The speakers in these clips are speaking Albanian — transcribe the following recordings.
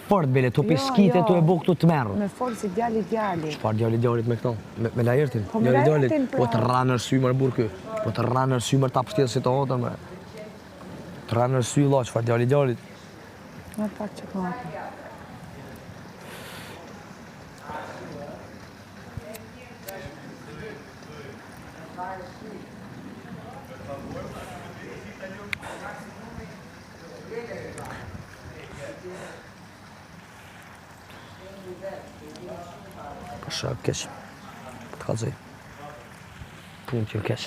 fort, bele, të piskite, të e bo këtu të merë. Me fort si djali. Qëfar djali me këto? Me lajertin? Po me lajertin, pra. Po të ranë është sy mërë burë kë. Po të ranë është sy mërë ta pështjetë si të hotën, mërë. Të ranë është sy, la, qëfar djali. Me pak që këmatë. Pasha keq. Të kalzoj. Punë që keq.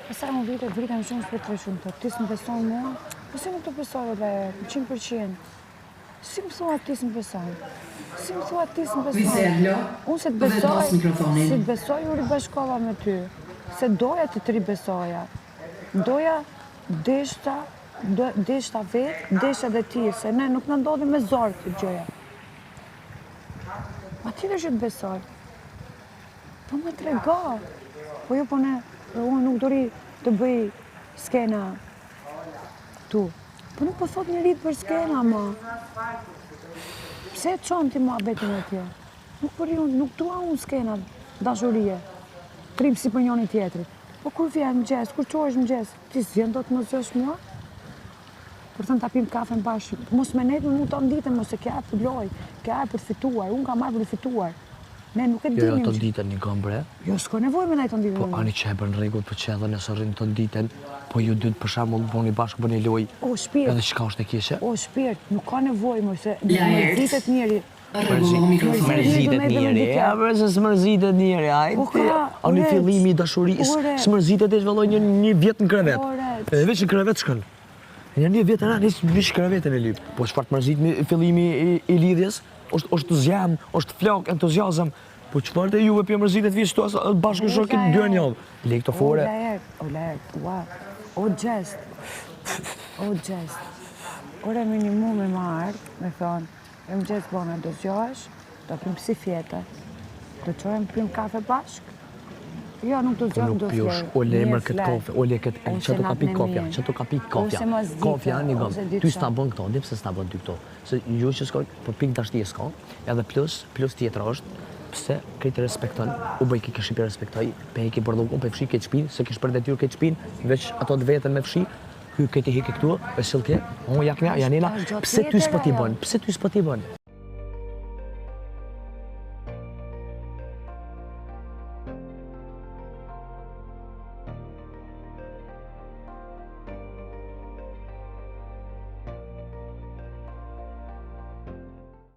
Pasaj më vritën shumë shpetre shumë të. Ti s'më beson mua? Po si më të besoj dhe 100%? Si më thua ti s'më beson? Si më thua ti s'më beson? Unë se të besoj u ribashkova me ty. Se doja të ribesoja. Doja deshta vetë, deshta dhe ti, se ne nuk në ndodhi me zorë të gjëja. Ma ti dhe që të besoj. Po me trega. Po jo, po unë nuk dori të bëj skena tu. Po nuk po thot një rritë për skena, ma. Pse e qonë ti mua betin e tje? Nuk dua unë skena, dashurije. Trim si për njoni tjetrit. Po kur vjen mëgjes, kur qohesh mëgjes, ti s'vjen do të më zgjosh mua? Për thënë ta pim kafe në bashkë. Mos me nejtë më të nditën, mos e kja e për loj, kja e për fituar, unë ka marrë për fituar. Ne nuk e dinim që... Jo, të nditën një kam bre. Jo, s'ko nevoj me nejtë të nditën. Po ani që e bërë në regull për që edhe nësë rrinë të nditën, po ju dytë për shemë më bëni bashkë bëni loj. O, shpirt. Edhe qka është e kishe? O, shpirt, nuk ka nevoj më se mërzitet njeri. Mërzitet njeri, ja përse s'mërzitet njeri, ajte. A një fillimi i dashuris, s'mërzitet e shvalloj një vjetë në krevet. Edhe veç në krevet shkën. Një vjetë në nisë vish krevetën e lypë. Po çfarë të mërzit me fillimi i lidhjes, është zjem, është flak, entuziazm. Po çfarë të juve për mërzitet vish të bashkë shokin dy anjallë. Le këto fore. O gjest. Ore minimum e marrë, me thonë, e më gjithë bona do zgjohesh, do pim si fjete, do qojmë pim kafe bashkë. Jo, nuk do zgjohem, do fjete. O lemër këtë kafe, o le këtë, që të ka pi kafja, që të ka pi kafja. Kafja një gëmë, ty s'ta bën këto, dhe pse s'ta bën ty këto. Se ju që s'ka, po pink të ashti e s'ka, edhe plus tjetër është, pse këtë respekton, u bëj ki këshi për respektoj, pe e ki përdokun, pe fshi këtë shpinë, se kish për detyr këtë shpinë, veç ato të vetën me fshi, këti hike këtu, e silke, o jaknja, Janela, pse ty s'po t'i bën?